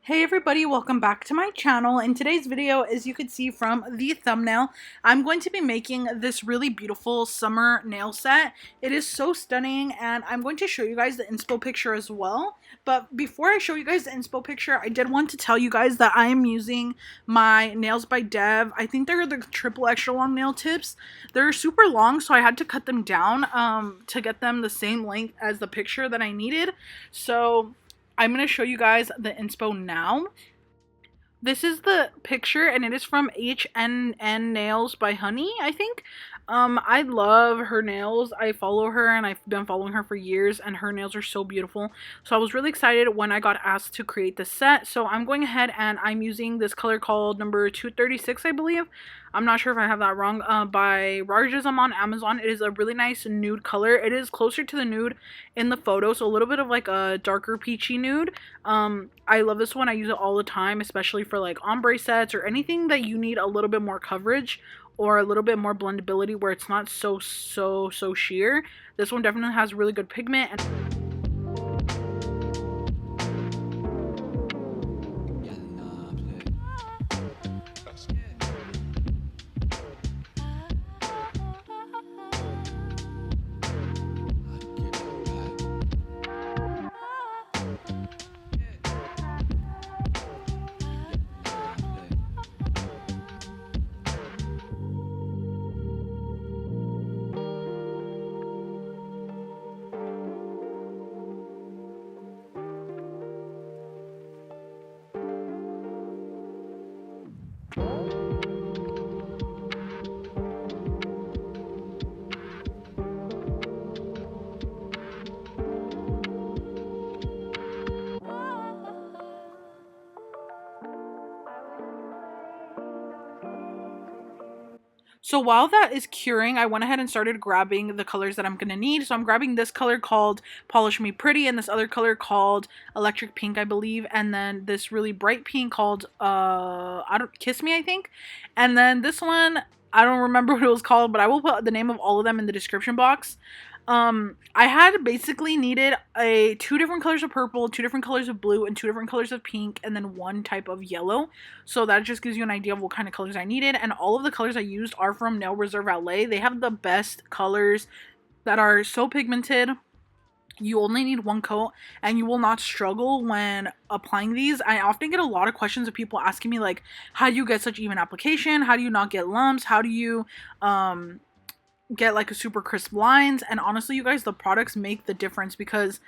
Hey everybody, welcome back to my channel. In today's video, as you could see from the thumbnail, I'm going to be making this really beautiful summer nail set. It is so stunning and I'm going to show you guys the inspo picture as well. But before I show you guys the inspo picture, I did want to tell you guys that I am using my Nailsslayedbyval. I think they're the triple extra long nail tips. They're super long, so I had to cut them down to get them the same length as the picture that I needed. So I'm going to show you guys the inspo now. This is the picture and it is from HNN Nails by Honey, I think. I love her nails. I follow her and I've been following her for years and her nails are so beautiful. So I was really excited when I got asked to create this set. So I'm going ahead and I'm using this color called number 236, I believe. I'm not sure if I have that wrong, by rarjsm on Amazon. It is a really nice nude color. It is closer to the nude in the photo, so a little bit of like a darker peachy nude. I love this one. I use it all the time, especially for like ombre sets or anything that you need a little bit more coverage or a little bit more blendability where it's not so sheer. This one definitely has really good pigment and so while that is curing, I went ahead and started grabbing the colors that I'm going to need. So I'm grabbing this color called Polish Me Pretty and this other color called Electric Pink, I believe. And then this really bright pink called, I don't, Kiss Me, I think. And then this one, I don't remember what it was called, but I will put the name of all of them in the description box. I had basically needed two different colors of purple, two different colors of blue, and two different colors of pink, and then one type of yellow. So that just gives you an idea of what kind of colors I needed. And all of the colors I used are from Nail Reserve LA. They have the best colors that are so pigmented. You only need one coat and you will not struggle when applying these. I often get a lot of questions of people asking me like, how do you get such even application? How do you not get lumps? How do you get like a super crisp lines? And honestly, you guys, the products make the difference because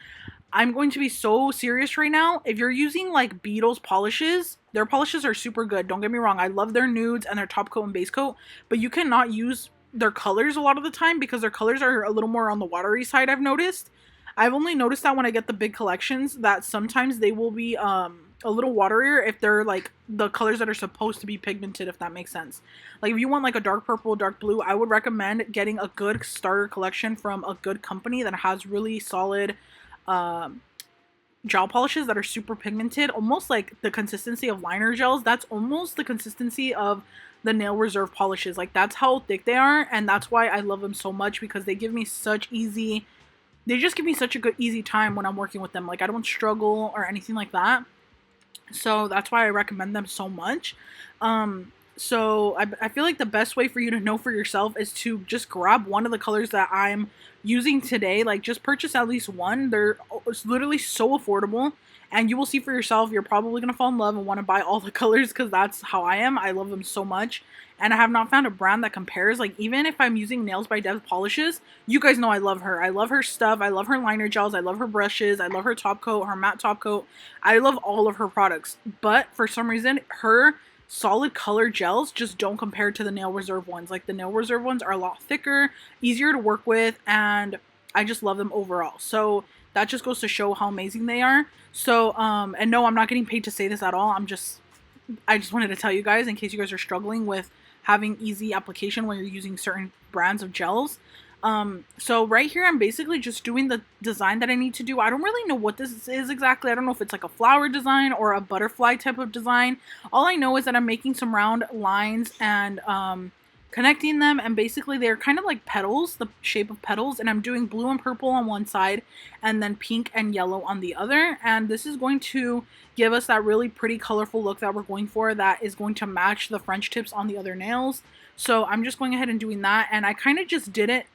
I'm going to be so serious right now. If you're using like Beetles polishes, their polishes are super good. Don't get me wrong. I love their nudes and their top coat and base coat, but you cannot use their colors a lot of the time because their colors are a little more on the watery side, I've noticed. I've only noticed that when I get the big collections that sometimes they will be a little waterier if they're like the colors that are supposed to be pigmented, if that makes sense. Like if you want like a dark purple, dark blue, I would recommend getting a good starter collection from a good company that has really solid gel polishes that are super pigmented, almost like the consistency of liner gels. That's almost the consistency of the Nail Reserve polishes. Like that's how thick they are, and that's why I love them so much because they give me such easy, they just give me such a good easy time when I'm working with them. Like I don't struggle or anything like that. So that's why I recommend them so much. So I feel like the best way for you to know for yourself is to just grab one of the colors that I'm using today. Like just purchase at least one. It's literally so affordable and you will see for yourself. You're probably going to fall in love and want to buy all the colors because that's how I am. I love them so much. And I have not found a brand that compares. Like even if I'm using Nailsslayedbyval polishes, you guys know I love her. I love her stuff. I love her liner gels. I love her brushes. I love her top coat, her matte top coat. I love all of her products. But for some reason, her solid color gels just don't compare to the Nail Reserve ones. Like the Nail Reserve ones are a lot thicker, easier to work with, and I just love them overall. So that just goes to show how amazing they are. So, and no, I'm not getting paid to say this at all. I just wanted to tell you guys in case you guys are struggling with having easy application when you're using certain brands of gels. So right here, I'm basically just doing the design that I need to do. I don't really know what this is exactly. I don't know if it's like a flower design or a butterfly type of design. All I know is that I'm making some round lines and connecting them, and basically they're kind of like petals, the shape of petals, and I'm doing blue and purple on one side and then pink and yellow on the other, and this is going to give us that really pretty colorful look that we're going for that is going to match the French tips on the other nails. So I'm just going ahead and doing that, and I kind of just did it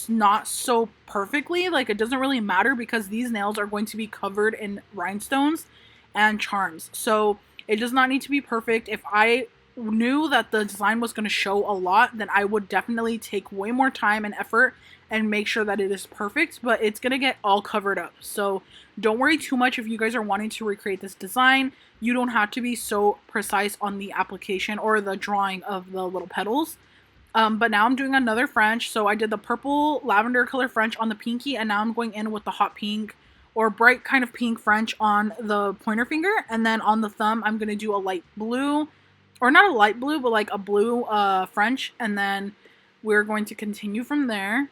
not so perfectly. Like, it doesn't really matter because these nails are going to be covered in rhinestones and charms, so it does not need to be perfect. If I knew that the design was going to show a lot, then I would definitely take way more time and effort and make sure that it is perfect, but it's going to get all covered up. So don't worry too much if you guys are wanting to recreate this design. You don't have to be so precise on the application or the drawing of the little petals. But now I'm doing another French. So I did the purple lavender color French on the pinky, and now I'm going in with the hot pink or bright kind of pink French on the pointer finger. And then on the thumb, I'm going to do a light blue, or not a light blue, but like a blue French. And then we're going to continue from there.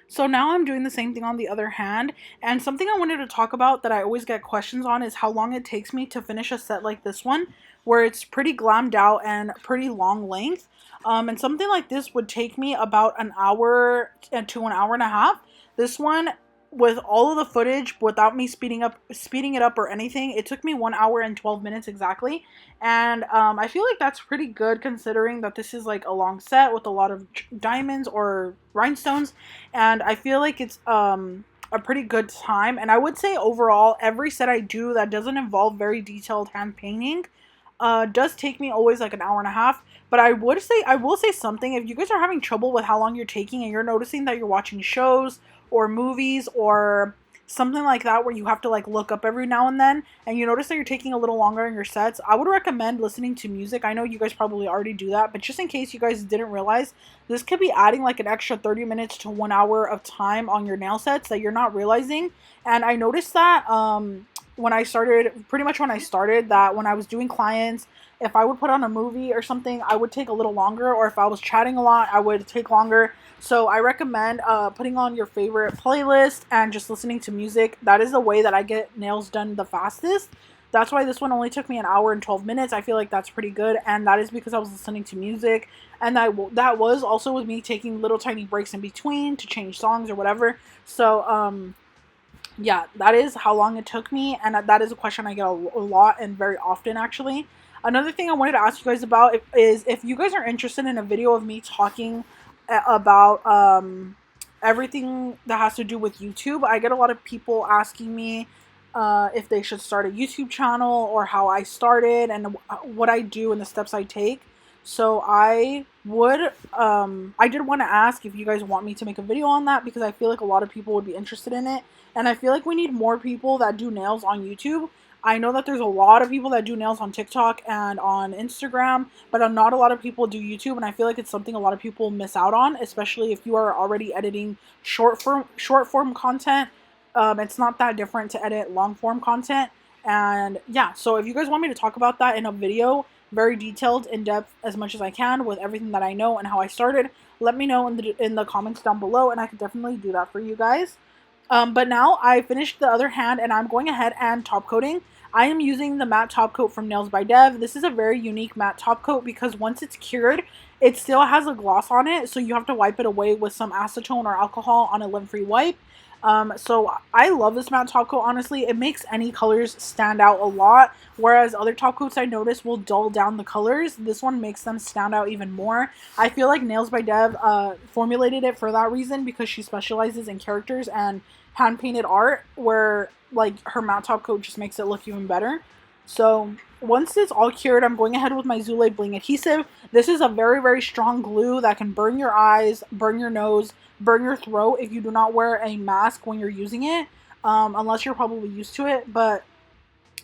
So now I'm doing the same thing on the other hand, and something I wanted to talk about that I always get questions on is how long it takes me to finish a set like this one, where it's pretty glammed out and pretty long length. And something like this would take me about an hour to an hour and a half. This one, with all of the footage, without me speeding it up or anything, it took me 1 hour and 12 minutes exactly. And I feel like that's pretty good considering that this is like a long set with a lot of diamonds or rhinestones. And I feel like it's a pretty good time. And I would say overall, every set I do that doesn't involve very detailed hand painting does take me always like an hour and a half. But I will say something. If you guys are having trouble with how long you're taking and you're noticing that you're watching shows or movies or something like that where you have to like look up every now and then, and you notice that you're taking a little longer in your sets, I would recommend listening to music. I know you guys probably already do that, but just in case you guys didn't realize, this could be adding like an extra 30 minutes to 1 hour of time on your nail sets that you're not realizing. And I noticed that when I started that when I was doing clients, if I would put on a movie or something, I would take a little longer, or if I was chatting a lot, I would take longer. So I recommend putting on your favorite playlist and just listening to music. That is the way that I get nails done the fastest. That's why this one only took me an hour and 12 minutes. I feel like that's pretty good, and that is because I was listening to music, and that was also with me taking little tiny breaks in between to change songs or whatever. So yeah, that is how long it took me, and that is a question I get a lot and very often actually. Another thing I wanted to ask you guys about is if you guys are interested in a video of me talking about everything that has to do with YouTube. I get a lot of people asking me if they should start a YouTube channel or how I started and what I do and the steps I take. So I did want to ask if you guys want me to make a video on that, because I feel like a lot of people would be interested in it, and I feel like we need more people that do nails on YouTube. I know that there's a lot of people that do nails on TikTok and on Instagram, but not a lot of people do YouTube, and I feel like it's something a lot of people miss out on, especially if you are already editing short form content. It's not that different to edit long form content. And yeah, so if you guys want me to talk about that in a video, very detailed, in depth, as much as I can with everything that I know and how I started, let me know in the comments down below, and I could definitely do that for you guys. But now I finished the other hand, and I'm going ahead and top coating. I am using the matte top coat from Nailsslayedbyval. This is a very unique matte top coat because once it's cured, it still has a gloss on it, so you have to wipe it away with some acetone or alcohol on a lint-free wipe. So I love this matte top coat, honestly. It makes any colors stand out a lot, whereas other top coats I notice will dull down the colors. This one makes them stand out even more. I feel like Nailsslayedbyval formulated it for that reason, because she specializes in characters and hand-painted art, where like her matte top coat just makes it look even better. So once it's all cured, I'm going ahead with my Zulay bling adhesive. This is a very, very strong glue that can burn your eyes, burn your nose, burn your throat if you do not wear a mask when you're using it, unless you're probably used to it. But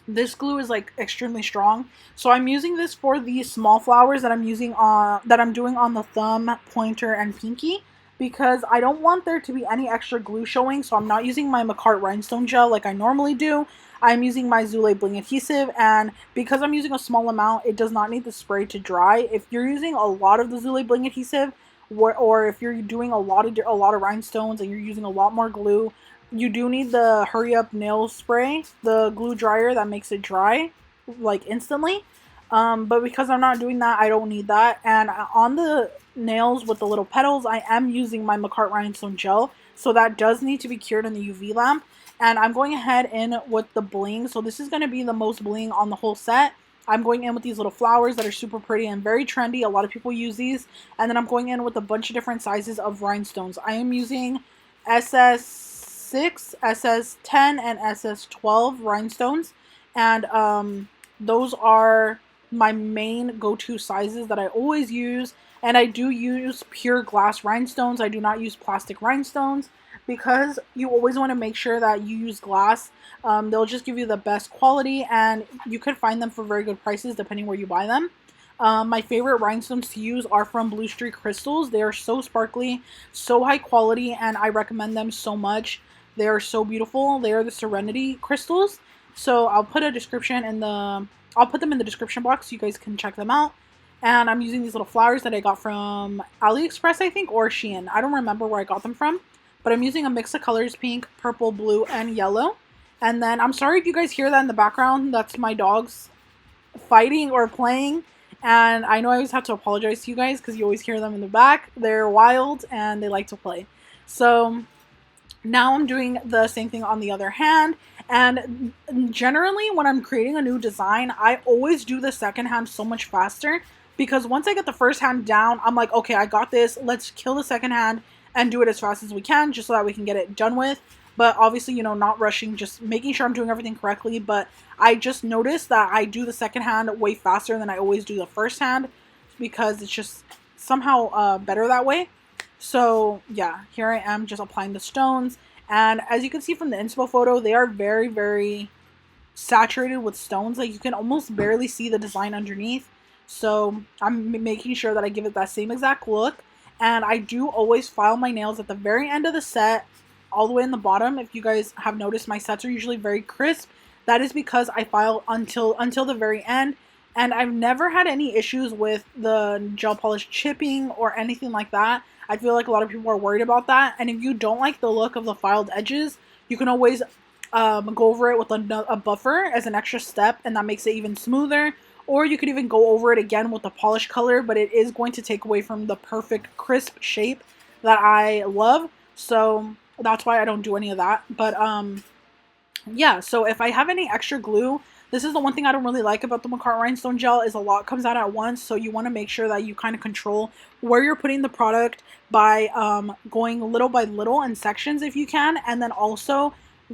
this glue is like extremely strong. So I'm using this for these small flowers that I'm doing on the thumb, pointer, and pinky, because I don't want there to be any extra glue showing. So I'm not using my Makartt rhinestone gel like I normally do. I'm using my Zulay bling adhesive, and because I'm using a small amount, it does not need the spray to dry. If you're using a lot of the Zulay bling adhesive, or if you're doing a lot of rhinestones and you're using a lot more glue, you do need the hurry up nail spray, the glue dryer that makes it dry like instantly. But because I'm not doing that, I don't need that. And on the nails with the little petals, I am using my Makartt rhinestone gel, so that does need to be cured in the UV lamp. And I'm going ahead in with the bling. So this is going to be the most bling on the whole set. I'm going in with these little flowers that are super pretty and very trendy. A lot of people use these. And then I'm going in with a bunch of different sizes of rhinestones. I am using SS6, SS10, and SS12 rhinestones. And those are my main go-to sizes that I always use. And I do use pure glass rhinestones. I do not use plastic rhinestones because you always want to make sure that you use glass. They'll just give you the best quality, and you can find them for very good prices depending where you buy them. My favorite rhinestones to use are from Bluestreak crystals. They are so sparkly, so high quality, and I recommend them so much. They are so beautiful. They are the Serenity crystals. So I'll put a description in the... I'll put them in the description box so you guys can check them out. And I'm using these little flowers that I got from AliExpress, I think, or Shein. I don't remember where I got them from. But I'm using a mix of colors, pink, purple, blue, and yellow. And then, I'm sorry if you guys hear that in the background. That's my dogs fighting or playing. And I know I always have to apologize to you guys because you always hear them in the back. They're wild and they like to play. So now I'm doing the same thing on the other hand. And generally when I'm creating a new design, I always do the second hand so much faster. Because once I get the first hand down, I'm like, okay, I got this. Let's kill the second hand and do it as fast as we can just so that we can get it done with. But obviously, you know, not rushing, just making sure I'm doing everything correctly. But I just noticed that I do the second hand way faster than I always do the first hand because it's just somehow better that way. So yeah, here I am just applying the stones. And as you can see from the inspo photo, they are very, very saturated with stones. Like you can almost barely see the design underneath. So I'm making sure that I give it that same exact look. And I do always file my nails at the very end of the set, all the way in the bottom. If you guys have noticed, my sets are usually very crisp. That is because I file until the very end. And I've never had any issues with the gel polish chipping or anything like that. I feel like a lot of people are worried about that. And if you don't like the look of the filed edges, you can always go over it with a buffer as an extra step, and that makes it even smoother. Or you could even go over it again with the polish color, but it is going to take away from the perfect crisp shape that I love. So that's why I don't do any of that. But yeah, so if I have any extra glue, this is the one thing I don't really like about the Makartt rhinestone gel is a lot comes out at once. So you want to make sure that you kind of control where you're putting the product by going little by little in sections if you can. And then also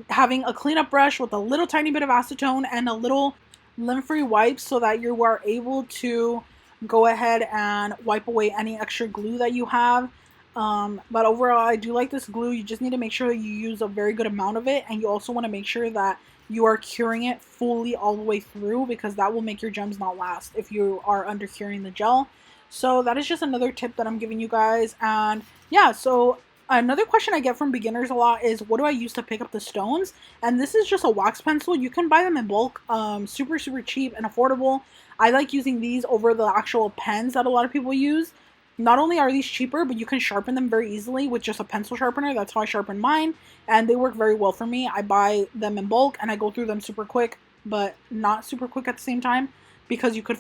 having a cleanup brush with a little tiny bit of acetone and a little lint-free wipes so that you are able to go ahead and wipe away any extra glue that you have. But overall, I do like this glue. You just need to make sure that you use a very good amount of it, and you also want to make sure that you are curing it fully all the way through, because that will make your gems not last if you are under curing the gel. So that is just another tip that I'm giving you guys. And yeah, so another question I get from beginners a lot is, what do I use to pick up the stones? And this is just a wax pencil. You can buy them in bulk, super cheap and affordable. I like using these over the actual pens that a lot of people use. Not only are these cheaper, but you can sharpen them very easily with just a pencil sharpener. That's how I sharpen mine, and they work very well for me. I buy them in bulk and I go through them super quick, but not super quick at the same time, because you could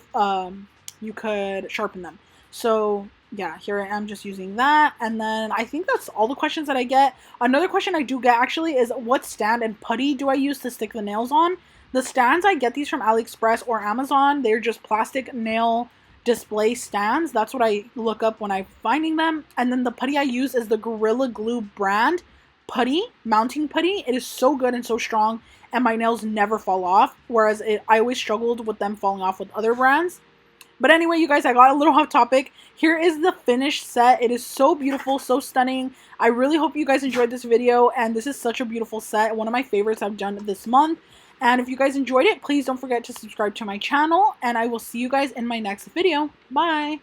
sharpen them. So yeah, here I am just using that. And then I think that's all the questions that I get. Another question I do get actually is, what stand and putty do I use to stick the nails on? The stands, I get these from AliExpress or Amazon. They're just plastic nail display stands. That's what I look up when I'm finding them. And then the putty I use is the Gorilla Glue brand putty, mounting putty. It is so good and so strong, and my nails never fall off, whereas I always struggled with them falling off with other brands. But anyway, you guys, I got a little off topic. Here is the finished set. It is so beautiful, so stunning. I really hope you guys enjoyed this video, and this is such a beautiful set. One of my favorites I've done this month. And if you guys enjoyed it, please don't forget to subscribe to my channel, and I will see you guys in my next video. Bye!